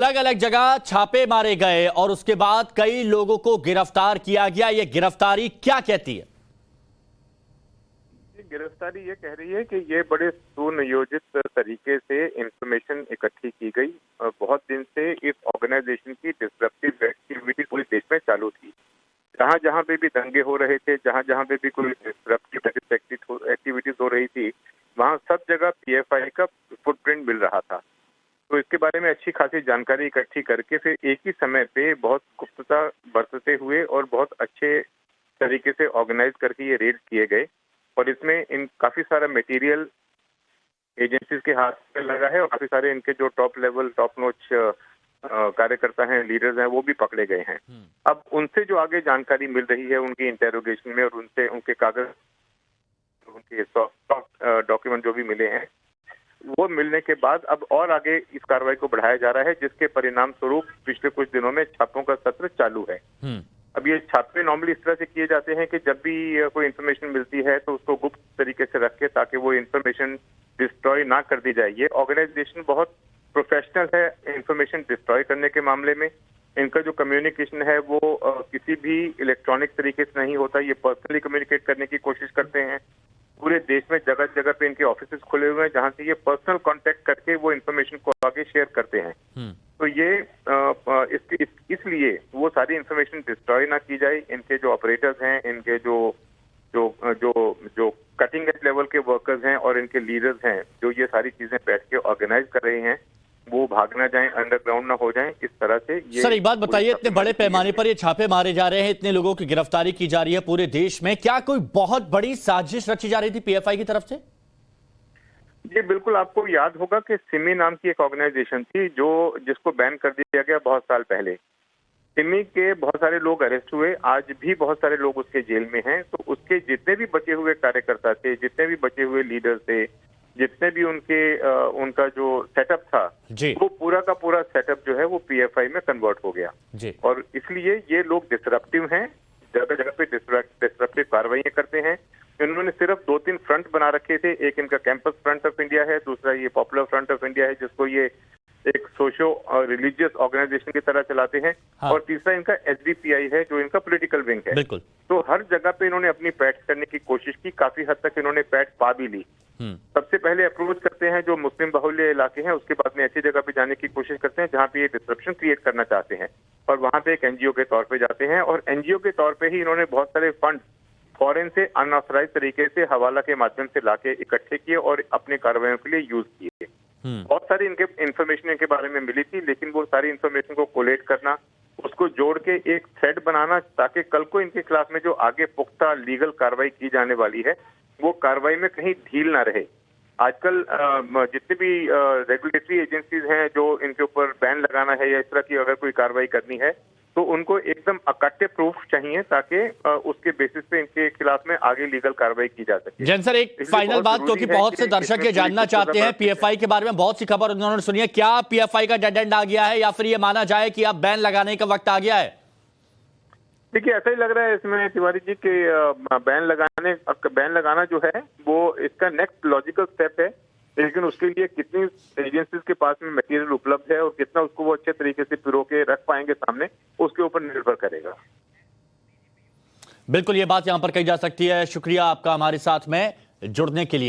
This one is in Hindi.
अलग अलग जगह छापे मारे गए और उसके बाद कई लोगों को गिरफ्तार किया गया। ये गिरफ्तारी क्या कहती है? गिरफ्तारी ये कह रही है कि ये बड़े सुनियोजित तरीके से इंफॉर्मेशन इकट्ठी की गई। बहुत दिन से इस ऑर्गेनाइजेशन की डिसरप्टिव एक्टिविटी पूरे देश में चालू थी। जहां जहां पे भी दंगे हो रहे थे, जहां जहां पे भी कोई डिसरप्टिव एक्टिविटीज हो रही थी, वहां सब जगह पीएफआई का फुटप्रिंट मिल रहा था। तो इसके बारे में अच्छी खासी जानकारी इकट्ठी करके फिर एक ही समय पे बहुत गुप्तता बरतते हुए और बहुत अच्छे तरीके से ऑर्गेनाइज करके ये रेड किए गए। और इसमें इन काफी सारा मटेरियल एजेंसीज के हाथ में लगा है और काफी सारे इनके जो टॉप लेवल टॉप नोच कार्यकर्ता हैं, लीडर्स हैं, वो भी पकड़े गए हैं। अब उनसे जो आगे जानकारी मिल रही है उनकी इंटेरोगेशन में और उनसे उनके कागज, उनके सॉफ्ट डॉक्यूमेंट जो भी मिले हैं, वो मिलने के बाद अब और आगे इस कार्रवाई को बढ़ाया जा रहा है, जिसके परिणाम स्वरूप पिछले कुछ दिनों में छापों का सत्र चालू है। अब ये छापे नॉर्मली इस तरह से किए जाते हैं कि जब भी कोई इन्फॉर्मेशन मिलती है तो उसको गुप्त तरीके से रख के ताकि वो इन्फॉर्मेशन डिस्ट्रॉय ना कर दी जाए। ये ऑर्गेनाइजेशन बहुत प्रोफेशनल है इन्फॉर्मेशन डिस्ट्रॉय करने के मामले में। इनका जो कम्युनिकेशन है वो किसी भी इलेक्ट्रॉनिक तरीके से नहीं होता। ये पर्सनली कम्युनिकेट करने की कोशिश करते हैं। पूरे देश में जगह जगह पे इनके ऑफिस खुले हुए हैं जहां से ये पर्सनल कांटेक्ट करके वो इन्फॉर्मेशन को आगे शेयर करते हैं। तो ये इसलिए वो सारी इन्फॉर्मेशन डिस्ट्रॉय ना की जाए। इनके जो ऑपरेटर्स हैं, इनके जो जो जो जो कटिंग एज लेवल के वर्कर्स हैं और इनके लीडर्स हैं, जो ये सारी चीजें बैठ के ऑर्गेनाइज कर रहे हैं, वो भाग ना जाएं, अंडरग्राउंड ना हो जाएं। इस तरह से ये सर, एक बात बताइए, इतने बड़े पैमाने पर ये छापे मारे जा रहे हैं, इतने लोगों की गिरफ्तारी की जा रही है पूरे देश में, क्या कोई बहुत बड़ी साजिश रची जा रही थी पीएफआई की तरफ से? जी बिल्कुल, आपको याद होगा कि सिमी नाम की एक ऑर्गेनाइजेशन थी जिसको बैन कर दिया गया बहुत साल पहले। सिमी के बहुत सारे लोग अरेस्ट हुए, आज भी बहुत सारे लोग उसके जेल में हैं। तो उसके जितने भी बचे हुए कार्यकर्ता थे, जितने भी बचे हुए लीडर थे, जितने भी उनका जो सेटअप था, वो पूरा का पूरा सेटअप जो है वो पीएफआई में कन्वर्ट हो गया। और इसलिए ये लोग डिसरप्टिव हैं, जगह जगह पे डिसरप्टिव कार्रवाइयां करते हैं। इन्होंने सिर्फ 2-3 फ्रंट बना रखे थे। एक इनका कैंपस फ्रंट ऑफ इंडिया है, दूसरा ये पॉपुलर फ्रंट ऑफ इंडिया है, जिसको ये एक सोशो और रिलीजियस ऑर्गेनाइजेशन की तरह चलाते हैं। और तीसरा इनका एसडीपीआई है, जो इनका पॉलिटिकल विंग है। तो हर जगह पे इन्होंने अपनी पैठ करने की कोशिश की। काफी हद तक इन्होंने पैठ पा भी ली। सबसे पहले अप्रोच करते हैं जो मुस्लिम बहुल्य इलाके हैं, उसके बाद में ऐसी जगह पे जाने की कोशिश करते हैं जहां पे ये डिसरप्शन क्रिएट करना चाहते हैं, और वहां पे एक एनजीओ के तौर पे जाते हैं। और एनजीओ के तौर पे ही इन्होंने बहुत सारे फंड फॉरेन से अनऑथराइज तरीके से हवाला के माध्यम से लाके इकट्ठे किए और अपने कार्रवाइयों के लिए यूज किए। बहुत सारी इनके इन्फॉर्मेशन इनके बारे में मिली थी, लेकिन वो सारी इन्फॉर्मेशन को कोलेट करना, उसको जोड़ के एक थ्रेड बनाना, ताकि कल को इनके खिलाफ में जो आगे पुख्ता लीगल कार्रवाई की जाने वाली है, वो कार्रवाई में कहीं ढील ना रहे। आजकल जितने भी रेगुलेटरी एजेंसीज हैं जो इनके ऊपर बैन लगाना है या इस तरह की अगर कोई कार्रवाई करनी है, तो उनको एकदम अकट्य प्रूफ चाहिए ताकि उसके बेसिस पे इनके खिलाफ में आगे लीगल कार्रवाई की जा सके। जैन सर, एक फाइनल बात, क्योंकि बहुत से दर्शक ये जानना चाहते हैं, पीएफआई के बारे में बहुत सी खबर उन्होंने सुनी है, क्या पीएफआई का डेड एंड आ गया है या फिर ये माना जाए कि अब बैन लगाने का वक्त आ गया है? देखिए, ऐसा ही लग रहा है इसमें तिवारी जी कि बैन लगाना जो है वो इसका नेक्स्ट लॉजिकल स्टेप है, लेकिन उसके लिए कितनी एजेंसीज के पास में मटेरियल उपलब्ध है और कितना उसको वो अच्छे तरीके से पिरो के रख पाएंगे सामने, उसके ऊपर निर्भर करेगा। बिल्कुल, ये बात यहां पर कही जा सकती है। शुक्रिया आपका हमारे साथ में जुड़ने के लिए।